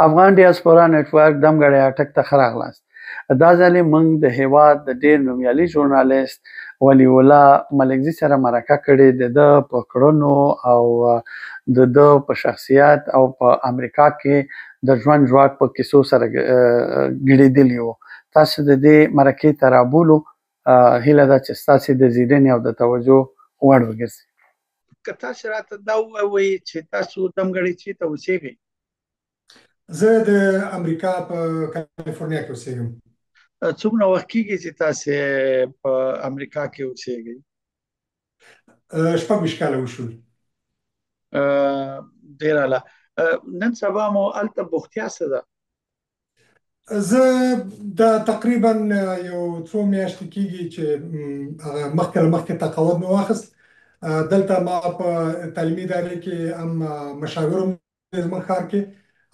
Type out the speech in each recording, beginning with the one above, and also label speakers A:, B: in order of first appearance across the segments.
A: افغان ډیاسپورا نېټورک دمګړی اټک ته ښه راغلاست. دا ځل موږ د هیواد د ډیر نومیالي ژورنالیست ولی الله ملکزي سره مرکه کړې د په کړنو او د په شخصیت او په امریکا کې د ژوند ژواک په کیسو سره ګډېدلی وو. تاسو د دې مرکې ته رابولو هیله ده چې ستاسې د زیږدنې او د توجه وړ وګرځي.
B: که تاسو راته دا ووایئ چې تاسو دمګړی چېرته اوسېږئ؟
C: زه د امریکا په کالیفورنیا کې اوسېږم.
B: څومره وخت کېږي چې تاسو په امریکا کې اوسېږئ؟
C: 26 کاله وشول.
B: ډېر اعلی. نن سبا مو هلته بوختیا څه ده؟
C: زه دا تقریبا یو څو میاشتې کېږي چې مخکې تقاعد مې واخیست. دلته ما په تعلیمي ادارې کې هم مشاور وم زموږ ښار کې،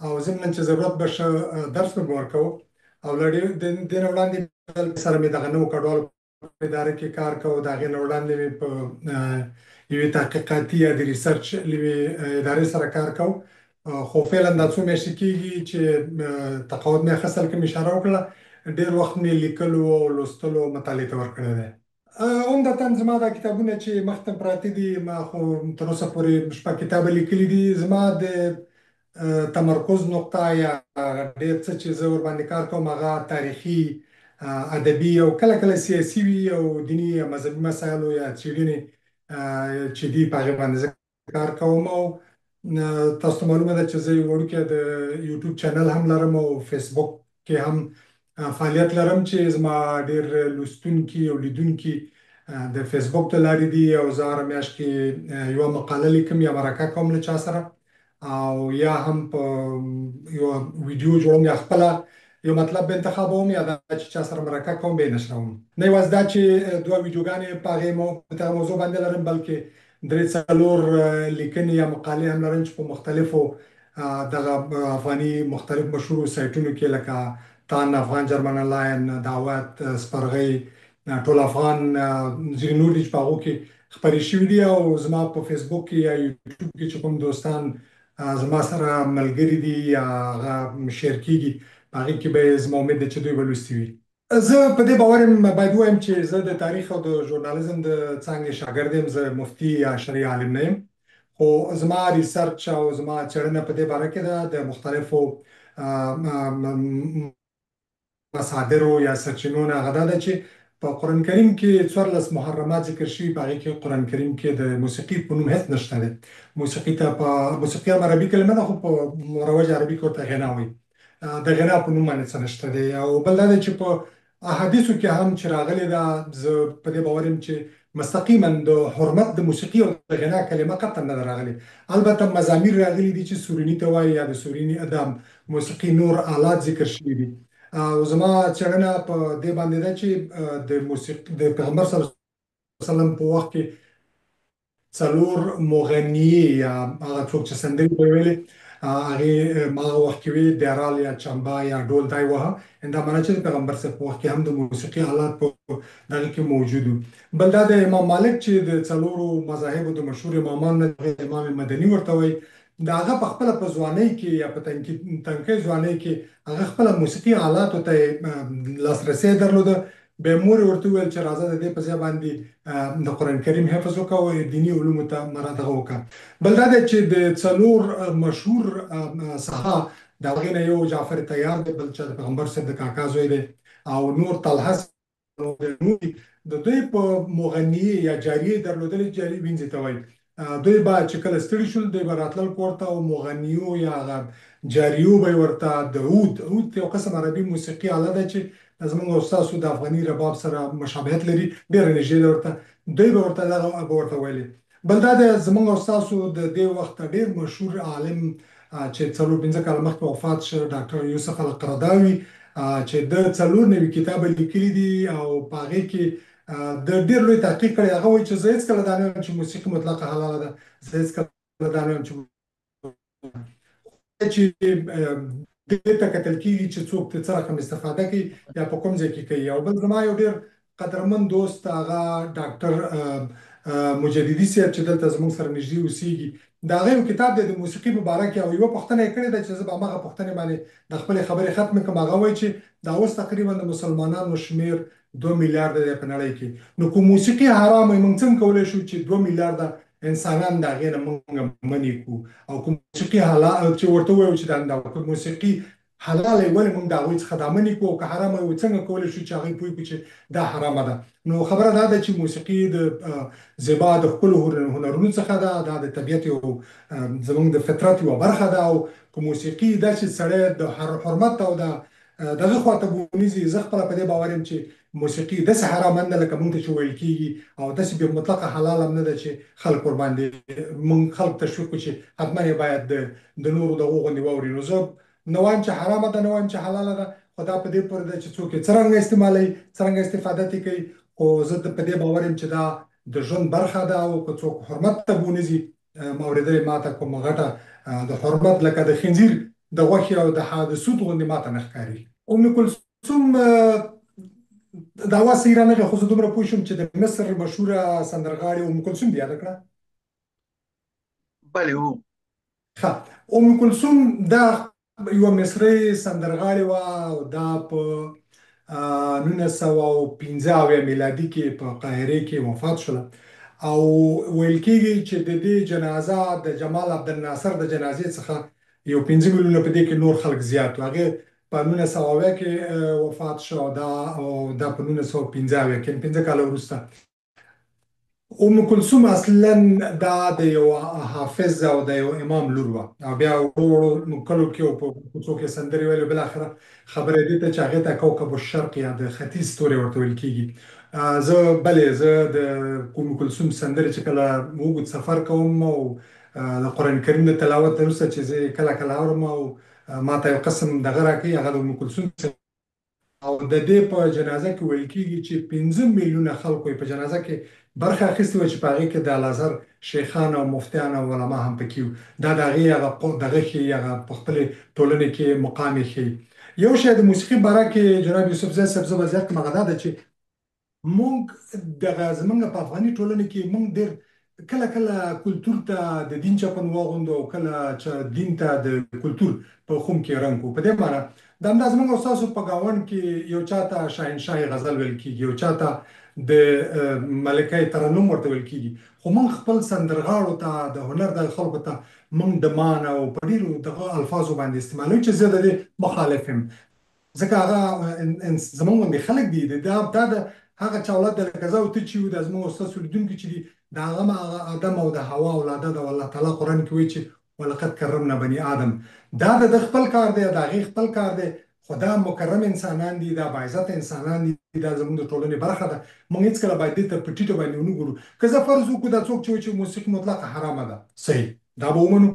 C: او ضمناً چې ضرورت به شه درس مې ورکوه، او له دې نه وړاندې سره مې دغه نوو کډوالو په اداره کې کار کوه. د هغې نه وړاندې مې په یوې تحقیقاتي یا د ریسرچ یوې ادارې سره کار کوه. خو فعلا دا څو میاشتې کېږي چې تقاعد مې اخیستل کوم اشاره وکړه، ډېر وخت مې لیکلو او لوستلو مطالعې ته ورکړی دی. عمدتاً زما دا کتابونه چې مخته پراته دي، ما خو تر اوسه پورې 6 کتابه لیکلي دي. زما د تمرکز نقطه یا ډېر څه چې زه ورباندې کار کوم هغه تاریخي، ادبي او کله کله سیاسي وي، او دیني یا مذهبي مسایلو یا څېړنې چې دي په هغې باندې زه کار کوم. او تاسو ته معلومه ده چې زه یو وړوکی د یوټیوب چینل هم لرم او فیسبوک کې هم فعالیت لرم چې زما ډېر لوستونکي او لیدونکي د فیسبوک له لارې دي. او زه هره میاشت کې یوه مقاله لیکم یا مرکه کوم له چا سره، او یا هم په یو ویډیو جوړوم یا خپله یو مطلب به انتخابوم، یا دا چې چا سره مرکه کوم به یې نشروم. نه یوازې دا چې 2 ویډیوګانې په هغې موضوع باندې لرم، بلکې 3-4 لیکنې یا مقالې هم لرم چې په مختلفو دغه افغاني مختلف مشهورو سایټونو کې لکه تان، افغان جرمن آنلاین، دعوت، سپرغۍ، ټول افغان، ځینې نور دي چې په هغو کې خپرې شوي دي. او زما په فیسبوک کې یا یوټیوب کې چې کوم دوستان زما سره ملګري دي یا هغه شیر کېږي، په هغې کې به زما امید دی چې دوی به لوستي وي. زه په دې باور یم، باید ووایم چې زه د تاریخ او د ژورنالیزم د څانګې شاګرد یم. زه مفتي یا شرعي عالم نه یم، خو زما ریسرچ او زما څېړنه په دې باره کې ده. د مختلفو مصادرو یا سرچینو نه هغه دا ده چې په قرآن کریم کې 14 محرمات ذکر شوي، په هغې کې قرآن کریم کې د موسیقي په نوم هېڅ نشته دی. موسیقي ته په موسیقي هم عربي کلمه ده، خو په مروج عربي کې ورته غنا وایي. د غنا په نوم باندې څه نشته دی. او بل دا دی چې په احادیثو کې هم چې راغلې ده، زه په دې باور یم چې مستقیما د حرمت د موسیقي او د غنا کلمه قطعا نه ده راغلې. البته مزامیر راغلي دي چې سوریني ته وایي، یا د سوریني د موسیقي نور آلات ذکر شوي دي. او زما څېړنه په دې باندې ده چې د پیغمبر صلی الله علیه وسلم په وخت کې 4 مغنیې یا هغه څوک چې سندرې به یې ویلې، هغې هغه وخت کې وې دیارال یا چمبا یا ډول دا یې وهه. دا معنی چې د پیغمبر صاحب په وخت کې هم د موسیقي آلات په دغه کې موجود وو. بل دا د امام مالک چې د 4 مذاهبو د مشهور امامانو نه امام مدني ورته وایي، د هغه په خپله په ځوانۍ کې یا په تنکۍ ځوانۍ کې هغه خپله موسیقي آلاتو ته لاسرسی درلوده. بیا مور یې ورته وویل چې راځه د دې په ځای باندې د قرآن کریم حفظ وکړه او دیني علومو ته دغه وکړه. بل دا دی چې د 4 مشهور صحابه، د هغې نه یو جعفر طیار دی، بل چې د پیغمبر صاحب د کاکا زوی دی، او نور طلحه د دوی په مغنیې یا جاریې درلودلې، جاري وینځې ته وایي. دوی به چې کله ستړي شول، دوی به راتلل کور ته، او مغنیو یا هغه جاریو به یې ورته د عود یو قسم عربي موسیقي آله ده چې زموږ او ستاسو د افغاني رباب سره مشابهت لري، ډېره نږدې ده ورته. دوی به ورته دغه به ورته ویلې. بل دا دی زموږ او ستاسو د دې وخت ډېر مشهور عالم چې 4-5 کاله مخکې وفات شو، ډاکټر یوسف القرضاوي، چې د 4 نوي کتابه لیکلي دي، او په هغې کې د ډېر لوی تحقیق کړی. هغه وایي چې زه هېڅکله دا نه وایم چې موسیقي مطلقه حلاله ده، زه هېڅکله دا نه وایم چې دې ته کتل کېږي چې څوک څه رقم استفاده کوي یا په کوم ځای کې کوي. او بل زما یو ډېر قدرمن دوست هغه ډاکټر مجددي صاحب چې دلته زموږ سره نږدې اوسېږي، د هغه یو کتاب دی د موسیقي په باره کې، او یوه پوښتنه یې کړې ده چې زه به هماغه پوښتنې باندې د خپلې خبرې ختمې کړم. هغه وایي چې دا اوس تقریبا د مسلمانانو شمیر 2 میلیارده دی په نړۍ کې. نو که موسیقي حرام وي، موږ څنګه کولی شو چې 2 میلیارده انسانان د هغې نه موږ منې کړو؟ او که موسیقي حلال چې ورته ووایو چې دا موسیقي حلال وي، ولې موږ د هغوی څخه دا منې کړو؟ او که حرامه وي، څنګه کولی شو چې هغوی پوه کړو چې دا حرامه ده؟ نو خبره دا ده چې موسیقي د زیبا د ښکلو هنرونو څخه ده، دا د طبیعت یو زموږ د فطرت یوه برخه ده. او که موسیقي داسې سړی د حرمت او دغه خواته بونیځي، زه خپله په دې باور یم چې موسیقي داسې حرام نه ده لکه موږ ته چې ویل کېږي، او داسې بې مطلقه حلال هم نه ده چې خلک ورباندې موږ خلک تشویق کړو چې حتما یې باید د نورو دغو غوندې واوري. نو زه نه وایم چې حرامه ده، نه وایم چې حلاله ده، خو دا په دې پورې ده چې څوک یې څرنګه استعمالوي، څرنګه استفاده ترې کوي. خو زه په دې باور یم چې دا د ژوند برخه ده، او که څوک حرمت ته بونیځي، ما اورېدلې ماته کومه غټه د حرمت لکه د خنزیر د غوښې او د سود غوندې ماته نه ښکاري. ام کلثوم دا اواز صحیح رانغی، خو زه دومره پوه شوم چې د مصر مشهوره سندرغاړې ام کلثوم دې یاده کړه.
B: بله هو.
C: ښه، ام کلثوم دا یوه مصري سندرغاړې وه، او دا په 1915 میلادي کې په قاهرې کې وفات شوله. او ویل کېږي چې د دې جنازه د جمال عبدالناصر د جنازې څخه یو 5 میلیونه په دې کې نور خلک زیات وو. هغې په 1900 کې وفات شو، او دا په 1915 کې 5 کاله وروسته. ام کلثوم اصلا دا د یو حافظ او د یو امام لور وه، او بیا وړو کلو کې په کوڅو کې سندرې ویلې. بالاخره خبره دې ته چې هغې ته کوكب الشرق یا د ختیځ ستوری ورته ویل کېږي. زه د ام کلثوم سندرې چې کله اوږد سفر کوم، او د قرآن کریم د تلاوت وروسته چې زه کله کله اورم، او ماته یو قسم دغه راکوي، هغه د ام کلثوم. او د دې په جنازه کې ویل کېږي چې 15 میلیونه خلکو په جنازه کې برخه اخیستې وه، چې په هغې کې د الازهر شیخان او مفتیان او علما هم پکې وو. دا د هغې دغه ښیي، هغه په خپلې ټولنې کې مقام یې ښیي. یو شی د موسیقي باره کې جناب یوسفزی صاحب زه به زیات کړم، هغه دا ده چې موږ زموږ په افغاني ټولنه کې موږ ډېر کله کله کلتور ته د دین چپن واغوندو، او کله چې دین ته د کلتور په خوم کې رنګ کو. په دې معنی دا همدا زموږ او ستاسو په ګاونډ کې یو چاته شاهنشاه غزل ویل کېږي، یو چاته د ملکه ترنم ورته ویل کېږي، خو موږ خپل سندرغاړو ته د هنر د خلکو ته موږ د مان او په ډېرو دغه الفاظو باندې استعمالوي، چې زه د دې مخالف یم. ځکه هغه زموږ غوندې خلک دي، دا د هغه چا اولاد دی لکه زه او ته چې یو، د زموږ او ستاسو لیدونکي چې دي، د هغه آدم او د حوا اولاده ده، او الله تعالی قرآن کې وایي چې ولقد کرمنا بني آدم. دا د خپل کار دی، د هغې خپل کار دی، خو دا مکرم انسانان دي، دا باعزته انسانان دي، دا زموږ د ټولنې برخه ده. موږ هېڅکله باید دې ته په ټیټه باندې ونه ګورو. که زه فرض وکړو دا څوک چې وایي چې موسیقي مطلقه حرامه ده، صحیح، دا به ومنو،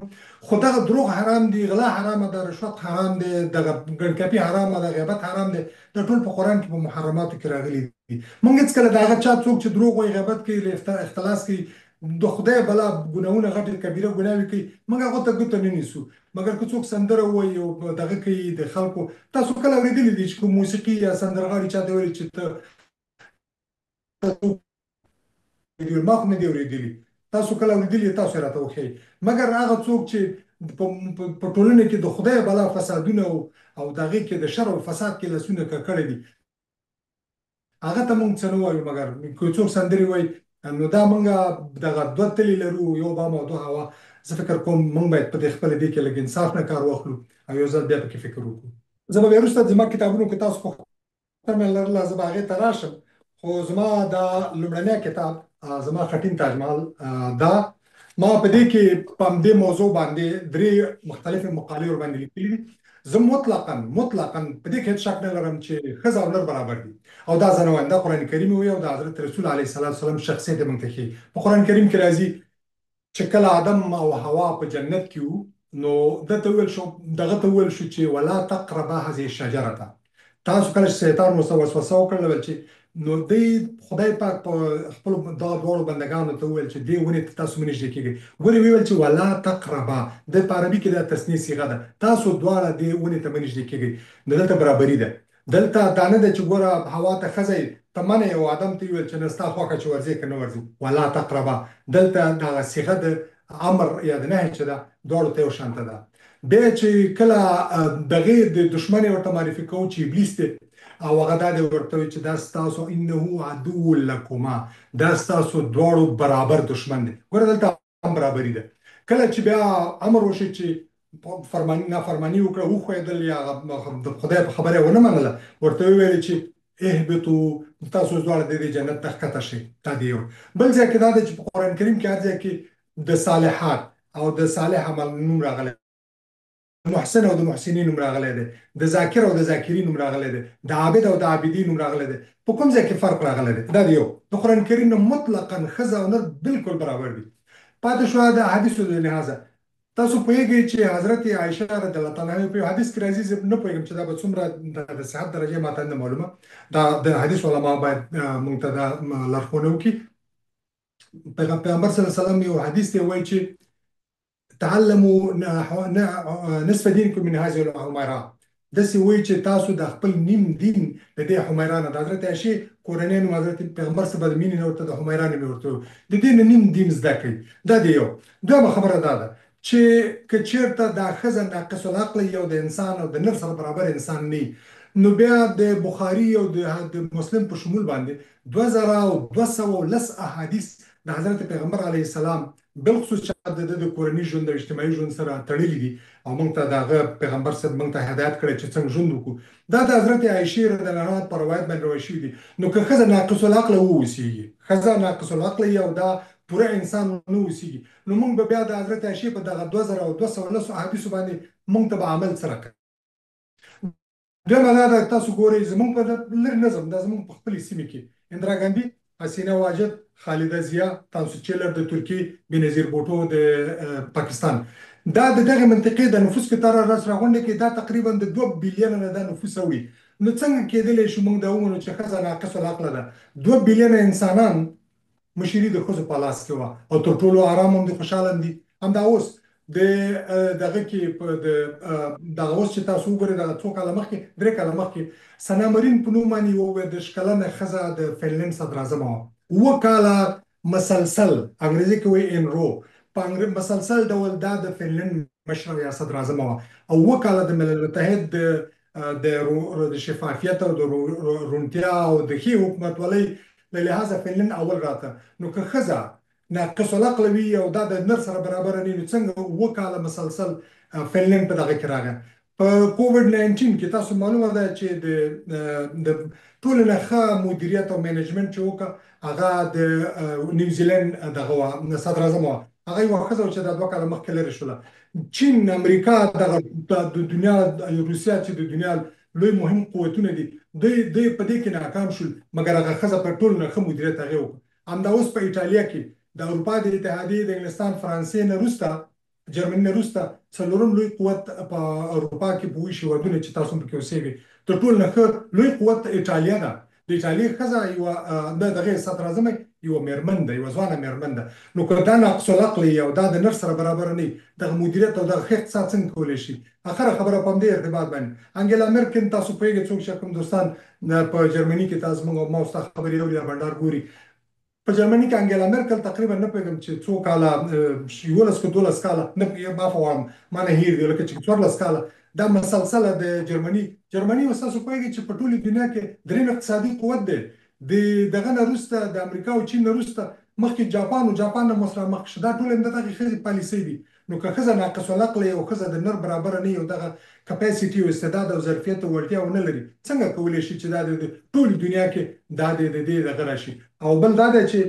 C: خو دغه دروغ حرام دي، غلا حرامه ده، رشوت حرام دی، دغه ګڼکپي حرامه ده، غیبت حرام دی. دا ټول په قرآن کې په محرماتو کې راغلي دي. موږ هېڅکله د هغه چا څوک چې دروغ وایي، غیبت کوي، اختلاس کوي، د خدای بلا ګناهونه غټې کبیره ګناوې کوي، موږ هغو ته ګوته نه نیسو. مګر که څوک سندره وایي او دغه کوي د خلکو، تاسو کله اورېدلي دي چې کوم موسیقي یا سندرغاړي چاته ویلي چې ته ما خو نه دي اورېدلي، تاسو کله اورېدلي، تاسو یې راته وښیئ. مګر هغه څوک چې په ټولنه کې د خدای بلا فسادونه او د هغې کې د شر او فساد کې لاسونه کړي دي، هغه ته موږ څه نه وایو. مګر که څوک سندرې وایي، نو دا موږ دغه 2 تلې لرو، یو بام او 2 هوا. زه فکر کوم موږ باید په دې خپله دې کې لږ انصاف نه کار واخلو، او یو ځل بیا پکې فکر وکړو. زه به بیا وروسته زما کتابونو کې تاسو پوښتنه لرله، زه به هغې ته راشم. خو زما دا لومړنی کتاب، زما خټین تاج محل، دا ما په دې کې په همدې موضوع باندې 3 مختلفې مقالې ورباندې لیکلي دي. زه مطلقاً په دې کې هېڅ شک نه لرم چې ښځه او نر برابر دي، او دا زه نه وایم، دا قرآن کریم وایي، او د حضرت رسول علیه السلام شخصیت یې موږ ته ښیي. په قرآن کریم کې راځي چې کله آدم او حوا په جنت کې وو، نو دغه ته وویل شو چې ولا تقربا هذه الشجرة. تاسو کله چې شیطان ورته وسوسه وکړله چې نو دی خدای پاک په خپلو دغه دواړو بندګانو ته وویل چې دې ونې ته تاسو مه نږدې کېږئ. ولې ویل چې ولا تقربا؟ د په عربي کې دا تثنیې صیغه ده، تاسو دواړه دې ونې ته مه نږدې کېږئ. نو دلته برابري ده، دلته دا نه ده چې ګوره هوا ته ښځه یې ته منې او آدم ته یې ویل چې نه ستا خوښه چې ورځې که نه ورځې، ولا تقربا. دلته دغه صیغه د امر یا د نهي چې ده دواړو ته یو شانته ده. بیا چې کله دغه د دشمن ورته معرفي کوو چې ابلیس دی او هغه دا دی ورته وایي چې دا ستاسو انه عدو لکما، دا ستاسو دواړو برابر دشمن دی. ګوره دلته هم برابري ده. کله چې بیا امر وشي چې نافرماني وکړه وښویېدل یا د خدای په خبره ونه منله، ورته ویل چې اهبطوا، تاسو دواړه د دې جنت ته ښکته شئ. دا دی یو. بل ځای کې دا دی چې په قرآن کریم کې هر ځای کې د صالحات او د صالح عمل نوم راغلی، د محسن او د محسنین نوم راغلی دی، د ذاکر او د ذاکرین نوم راغلی دی، د عابد او د عابدین نوم راغلی دی. په کوم ځای کې فرق راغلی دی؟ دا دی یو. د قرآن کریم نه مطلقاً ښځه او نر بالکل برابر دي. پاتې شوه د حدیثو د لحاظه. تاسو پوهیږئ چې حضرت عایشه رضی الله تعالی عنها په حدیث کې راځي، زه نه پوهیږم چې دا به څومره د صحت درجه ماته نه معلومه، دا د حدیث علما باید موږ ته دا لارښوونه وکړي. پیغمبر صلی الله علیه وسلم یو حدیث دی وایي چې تعلموا نصف دینکم من هذه الحمیرا، داسې وایي چې تاسو د خپل نیم دین د دې حمیرا نه، د حضرت عایشې کورنۍ نوم حضرت پیغمبر صلی الله علیه وسلم د مینې نه ورته د حمیرا نوم یې ورته د دې نه نیم دین زده کړئ. دا دی یو. دویمه خبره دا ده چې که چېرته دا ښځه ناقص العقل یو د انسان او د نر سره برابر انسان نه، نو بیا د بخاري او د مسلم په شمول باندې 2210 احادیث د حضرت پیغمبر علیه السلام بالخصوص چې د کورني ژوند او اجتماعي ژوند سره تړلي دي او موږ ته دغه پیغمبر صاحب موږ ته هدایت کړی چې څنګه ژوند وکړو. دا د حضرت عایشې رضی الله عنها په روایت باندې روایت شوي دي. نو که ښځه ناقص العقل واوسېږي، ښځه ناقص العقل او دا پوره انسان نه اوسېږي، نو موږ به بیا د حضرت عایشې په دغه 2210 احادیثو باندې موږ ته به عمل سره کوي. دویمه دا ده، تاسو ګورئ زموږ په لرې نظم دا زموږ په خپلې سیمې کې اندرا ګاندي، حسینه واجد، خالده ضیا، تانسو چیلر د ترکیې، بېنظیر بوټو د پاکستان، دا د دغه منطقې د نفوس کې تر راس راغونډه کې دا تقریبا د 2 بلیونه نه دا نفوس وړي. نو څنګه کېدلی شو موږ دا ومنو چې ښځه ناقص العقله ده؟ 2 بلیونه انسانان مشري د ښځو په لاس کې وه او تر ټولو ارام هم دي، خوشحاله هم دي. همدا اوس د دغه کې په دغه اوس چې تاسو وګورئ دغه 2 کاله مخکې 3 کاله مخکې ثنا مرین په نوم باندې یوه 10 کلنه ښځه د فنلنډ صدراعظمه وه. 7 کاله مسلسل انګریزي کې وایي ان رو په مسلسل ډول دا د فنلنډ مشره یا صدراعظمه وه او 7 کاله د ملل متحد د شفافیت او د روڼتیا او د ښې حکومتولۍ له لحاظه فنلنډ اول راته. نو که ښځه ناقص العقل وي او دا د نر سره برابر نه، نو څنګه 7 کاله مسلسل فنلنډ په دغه کې راغی. په کووډ 19 کې تاسو معلومه ده چې د ټولو نه ښه مدیریت او منیجمنت چې وکړه هغه د نیوزیلند دغه صدراعظم وه، هغه یوه ښځه وه چې دا 2 کاله مخکې لرې شوله. چین، امریکا، دغه د دنیا روسیه چې د دنیا لوی مهم قوتونه دي، دوی په دې کې ناکام شول، مګر هغه ښځه په ټولو نه ښه مدیریت هغې وکړ. همدا اوس په ایټالیا کې د اروپا د اتحادیې د انګلستان، فرانسې نه وروسته، جرمني نه وروسته 4م لوی قوت په اروپا کې په ویشي هېوادونه چې تاسو هم پکې اوسېږئ، تر ټولو نه ښه لوی قوت ایټالیا ده. د ایټالیا ښځه یوه د دغې صدراعظمه یوه مېرمن ده، یوه ځوانه مېرمن ده. نو که دا ناقص العقل وي او دا د نر سره برابر نه وي، دغه مدیریت او دغه ښه اقتصاد څنګه کولی شي؟ اخره خبره په همدې ارتباط باندې انګیلا مرکل، تاسو پوهېږئ څوک چې کوم دوستان په جرمني کې تاسو موږ ما ستا خبرې اوري یا بنډار ګوري، په جرمني کې انګیلا مرکل تقریبا نه پوهېږم چې څو کاله 11 که 12 کاله نه معاف غواړم ما نه هېر دي، لکه چې 14 کاله دا مسلسله د جرمني اوس تاسو پوهېږئ چې په ټولې دنیا کې درېیم اقتصادي قوت دی. د دغه نه وروسته د امریکا او چین نه وروسته مخکې جاپان و، جاپان نه سره مخ شو. دا ټول د دغې ښځې پالیسۍ دي. نو که ښځه ناقص العقل او ښځه د نر برابره نه وي او دغه کپاسیټي او استعداد او ظرفیت او وړتیا ونه لري، څنګه کولی شي چې دا د ټولې دنیا کې دا د دې دغه راشي؟ او بل دا دی چې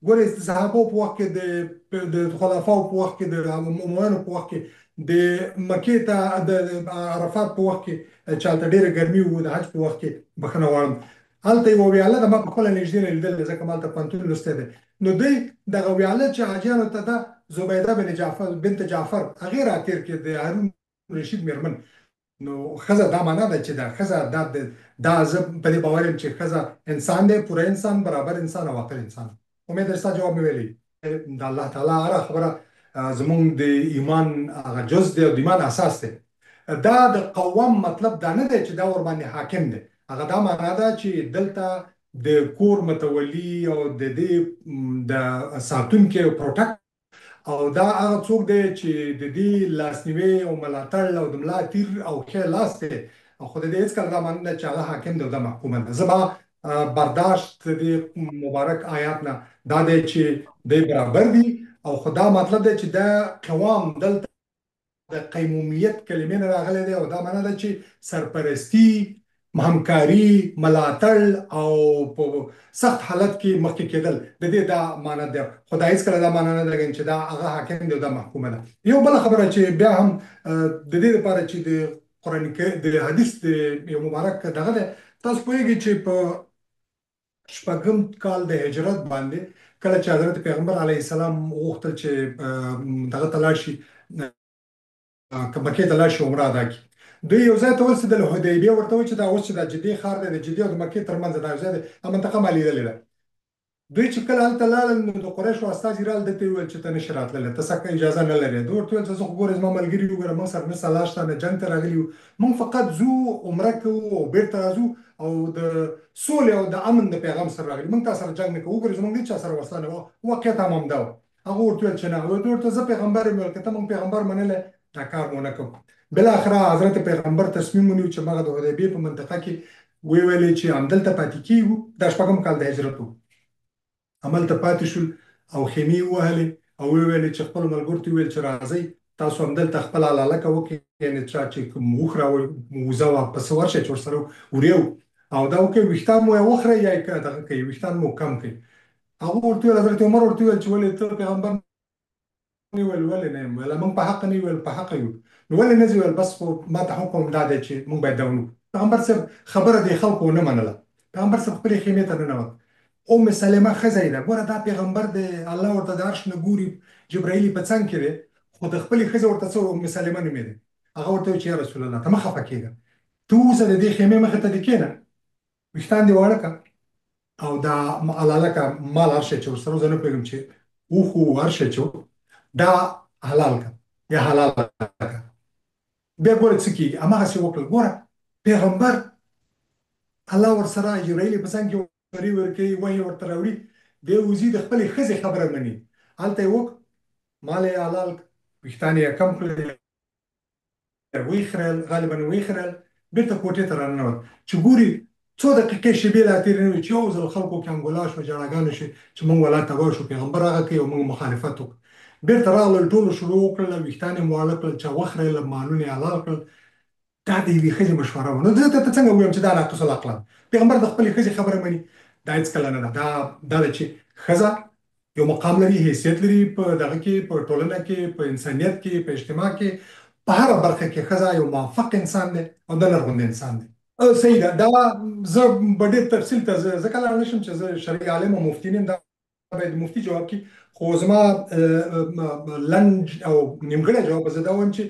C: ګورئ د صحابو په وخت کې د خلفاو په وخت کې د امویانو په وخت کې د مکې ته د عرفات په وخت کې چې هلته ډېره ګرمي و، د حج په وخت کې بخښنه غواړم، هلته یوه ویاله ده، ما په خپله نږدې نه لیدلې ځکه ما هلته پوهنتون لوستی دی. نو دوی دغه ویاله چې حاجیانو ته ده زبیده بنت جعفر هغې راتېر کړې د هارون رشید مېرمن. نو ښځه دا معنا ده چې دا ښځه دا زه په دې باور یم چې ښځه انسان دی، پوره انسان، برابر انسان او عاقل انسان. امید ده ستا جواب مې ویلی. د الله تعالی هره خبره زموږ د ایمان هغه جز دی او د ایمان اساس دی. دا د قوام مطلب دا نه دی چې دا ورباندې حاکم دی، هغه دا معنا ده چې دلته د کور متولي او د دې د ساتونکي او پروټکټ او دا هغه څوک دی چې د دې لاسنیوي او ملاتړ او د ملا تیر او ښی لاس دی او خو د دې هېڅکله دا معنی نه چې هغه حاکم دی او دا محکومه ده. زما برداشت د دې مبارک آیات نه دا دی چې دی برابر دي او خو دا مطلب دی چې دا قوام دلته د قیمومیت کلمې نه راغلی دی او دا معنی ده چې سرپرستی، همکاري، ملاتړ او په سخت حالت کې مخکې کېدل د دې دا معنی ده. خو دا هېڅکله دا معنی نه ده چې دا هغه حاکم دی او دا محکومه ده. یو بله خبره چې بیا هم د دې لپاره چې د قرآن د حدیث د یو مبارک دغه دی، تاسو پوهېږئ چې په شپږم کال د هجرت باندې کله چې حضرت پیغمبر علیه السلام غوښتل چې دغه ته لاړ شي، مکې ته لاړ شي عمره ادا کړي، دوی یو ځای ته ورسېدل، حدیبیه ورته وایي چې دا اوس چې دا جدي ښار دی، د جدي او د مکې ترمنځ دا یو ځای دی، دا منطقه ما لیدلې ده. دوی چې کله هلته لاړل نو د قریشو استازي راغلل، ده ته یې وویل چې ته نشې راتللی، ته څه اجازه نه لرې. ده ورته وویل چې زه خو ګورې زما ملګري وګوره، موږ سره نه سلا شته نه جنګ ته راغلي یو، موږ فقط ځو عمره کوو او بېرته راځو او د سولې او د امن د پیغام سره راغلي، موږ تا سره جنګ نه کوو، وګورې زموږ هېڅ چا سره وسله نه وه. واقعیت هم همدا وه. هغه ورته وویل چې نه، ورته زه پیغمبر یم، که ته موږ پیغمبر منلی دا کار مو نه کوو. بالاخره حضرت پیغمبر تصمیم ونیو چې هغه د حدیبیې په منطقه کې ویې ویلې چې همدلته پاتې کېږو. دا شپږم کال د هجرت و. هملته پاتې شول او خیمې ووهلې او ویې ویلې چې خپلو ملګرو ته ویل چې راځئ تاسو همدلته خپله هلالکه وکړئ، یعنې چا چې کوم اوښ راوړي وزه ورپسې ورشئ چې ورسره وریو او دا وکړئ، ویښتان مو یې وخورئ یا یې دغه کوئ، ویښتان مو کم کړئ. هغه ورته ویل، حضرت عمر ورته ویل چې ولې ته پیغمبر نه ویل، ولې نه یم ویل، موږ په حق نه یو ویل، په حق یو، نو ولې نه ځې ویل، بس خو ما ته حکم دا دی چې موږ باید دا ونکړو. پیغمبر صاحب خبره د خلکو ونه منله. پیغمبر صاحب خپلې خیمې ته ننوت. ام سلمه ښځه یې ده، ګوره دا پیغمبر دی، الله ورته د عرش نه ګوري، جبرایل په څنګ کې دی، خو د خپلې ښځې ورته څه ام سلمه نومېده. هغه ورته وویل چې یا رسول الله ته مه خفه کېږه، ته اوسه د دې خیمې مخې ته دې کښېنه، ویښتان دې واړه کړه او دا هلالکه مال هر شی چې ورسره زه نه پوهېږم چې اوښ و هر شی چې دا حلال کړه یا حلاله کړه. بیا ګوره څه کېږي، هماغسې وکړل. ګوره پیغمبر الله ورسره جبرایل په څنګ کې ورکوي، وحی ورته راوړي، دی وځي د خپلې ښځې خبره مني. هلته یې وکړ، مال یې حلال، ویښتان یې کم کړل، ویې خریل، غالبا ویې خریل، بېرته کوټې ته راننوت. چې ګوري څو دقیقې شېبې لا تېرې نه وي چې یو ځل خلکو کې انګولا شوه، ژړاګانې شوې چې موږ ولا تباه شو، پیغمبر هغه کوي او موږ مخالفت وکړو. بېرته راغلل، ټولو شروع وکړله، ویښتان یې واړه کړل، چا وخریل، مالونه یې حلال کړل. دا د یوې ښځې مشوره وه. نو زه ته څنګه ووایم چې دا ناقص العقل ده؟ پیغمبر د خپلې ښځې خبره مني؟ دا هېڅکله نه ده. دا ده چې ښځه یو مقام لري، حیثیت لري په دغه کې، په ټولنه کې، په انسانیت کې، په اجتماع کې، په هره برخه کې ښځه یو موفق انسان دی او د نرغونده انسان دی. صحیح ده. دا زه به ډېر تفصیل ته زه کله نه شم چې زه شرعي عالم او مفتي نه یم، دا باید مفتي جواب کړي، خو زما لنډ او نیمګړی جواب به زه دا وایم چې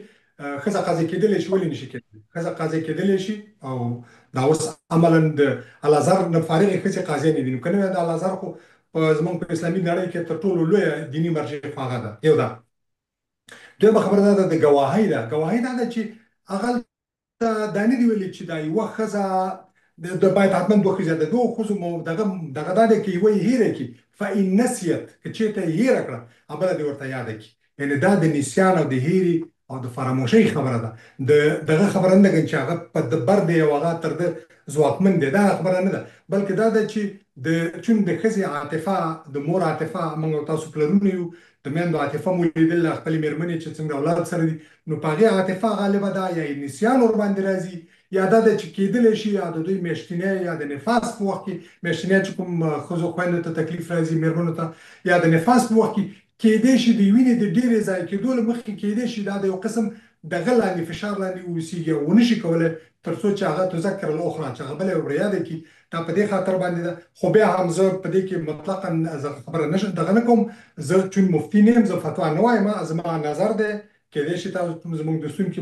C: ښځه قاضي کېدلی شي. ولې نشي کېدلی؟ ښځه قاضي کېدلی شي او دا اوس عملا د الازهر نه فارغې ښځې قاضیانې دي. نو که نه وي د الازهر خو زموږ په اسلامي نړۍ کې تر ټولو لویه دیني مرجع خو هغه ده. یو دا. دویمه خبره دا ده د ګواهۍ ده. ګواهۍ دا ده چې هغه دا نه دي ویلي چې دا یوه ښځه باید حتما دوه ښځې، د دوو ښځو دغه دا دی که یوه یې هېره کړي، فإن نسیت، که چېرته یې هېره کړه بله دې ورته یاده کړي. یعنې دا د نسیان او د هېرې او د فراموشۍ خبره ده. دغه خبره نه ده چې هغه په دبر دی او هغه تر ده ځواکمن دی، دا خبره نه ده، بلکې دا ده چې چون د ښځې عاطفه، د مور عاطفه، موږ او تاسو پلرونه یو، د میندو عاطفه مو لیدل، خپلې مېرمنې چې څنګه اولاد سره دي، نو په هغې عاطفه غالبه ده، یا یې نسیان ورباندې راځي، یا دا ده چې کېدلی شي یا د دوی میاشتنی یا د نفاس په وخت کې، میاشتنی چې کوم ښځو خویندو ته تکلیف راځي، مېرمنو ته، یا د نفاس په وخت کې کېدای شي د وینې د ډېرې ضایع کېدو له مخکې کېدای شي دا د یو قسم دغه لاندې فشار لاندې واوسېږي او ونه شي کولی تر څو چې هغه تذکر الاخرى چې هغه بله یې ور یاده کړي. دا په دې خاطر باندې ده. خو بیا هم زه په دې کې مطلقا خبره نشم دغه نه کوم، زه چون مفتي نه یم، زه فتوا نه وایم، زما نظر دی، کېدای شي تاسو زموږ دوستونکي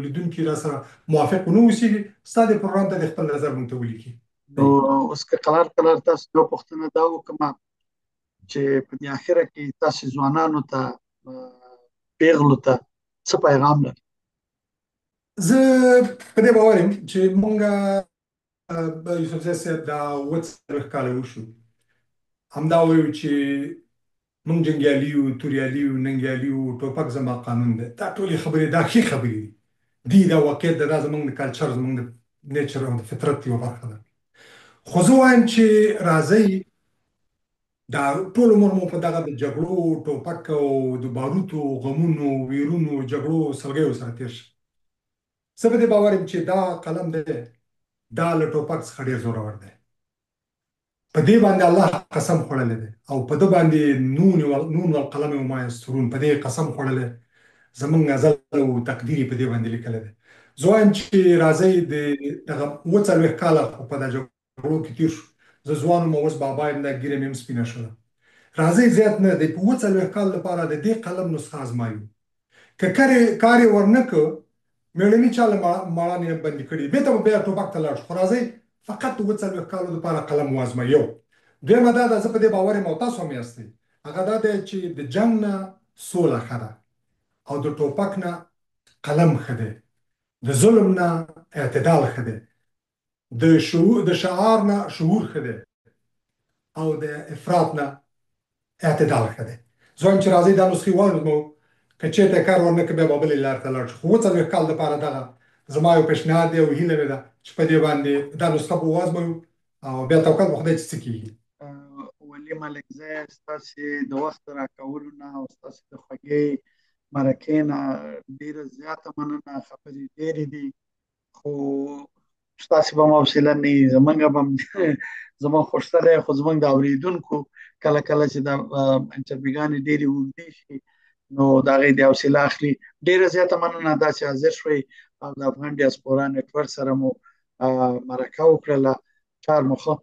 C: لیدونکي را سره موافق ونه اوسېږي، ستا د پروګرام ته د خپل نظر موږ ته ولیکي.
B: نو اوس که قرار تاسو یو پوښتنه دا وکړم چې په دې اخره کې تاسو ځوانانو ته، پیغلو ته څه پیغام لرئ؟
C: زه په دې باور یم چې مونږ یوسفزی صاحب دا 40 کاله وشو، همدا وایو چې مونږ جنګیالي یو، توریالي یو، ننګیالي یو، ټوپک زما قانون دی. دا ټولې خبرې دا ښې خبرې دي. دا واقعیت دی، دا زمونږ د کلچر، زمونږ د نیچر او د فطرت یوه برخه ده. خو زه وایم چې راځئ دا ټول عمر مو په دغه د جګړو، ټوپک او د باروتو، غمونو، ویرونو، جګړو، سلګیو سره تېر شي. زه په دې باور یم چې دا قلم دی، دا له ټوپک څخه ډېر زورور دی. په دې باندې الله قسم خوړلی دی او په ده باندې نون والقلم وما یسطرون، په دې قسم خوړلی زمونږ ازل او تقدیر یې په دې باندې لیکلی دی. زه وایم چې راځئ د دغه 40 کاله خو په دا جګړو کې تېر شو. زه ځوان یم او اوس بابا یم، دا ږیره مې هم سپینه شوه. راځئ زیات نه دی، په 40 کال لپاره د دې قلم نسخه ازمایو. که کار یې ورنه کړ، مېړني چا له ماړانې بندي کړي، بېرته به بیا ټوپک ته لاړ شو. خو راځئ فقط د 40 کالو لپاره قلم وازمایو. دویمه دا ده، زه په دې باور یم او تاسو هم یاستئ، هغه دا دی چې د جنګ نه سوله ښه ده او د ټوپک نه قلم ښه دی، د ظلم نه اعتدال ښه دی، د شعار نه شعور ښه دی او د افراط نه اعتدال ښه دی. زه وایم چې راځئ دا نسخې وازمو، که چېرته یې کار ورنه کړ بیا به بلې لارې ته لاړ شو. خو 40 کال دپاره دغه زما یو پیشنهاد دی او هیله مې ده چې په دې باندې دا نسخه به وازموو او بیا توکل په خدای چې څه کېږي.
B: ولي ملکزی، ستاسې د وخت راکولو نه او ستاسې د خوږې مرکې نه ډېره زیاته مننه. خبرې ډېرې دي خو ستاسې به هم حوصله نه وي، زموږ به هم زموږ خوښته دی، خو زموږ د اورېدونکو کله کله چې دا انټرویوګانې ډېرې اوږدې شي نو د هغې د حوصله اخلي. ډېره زیاته مننه داسې حاضر شوئ او د افغان ډیاسپورا نیټورک سره مو مرکه وکړله. کار مو ښه.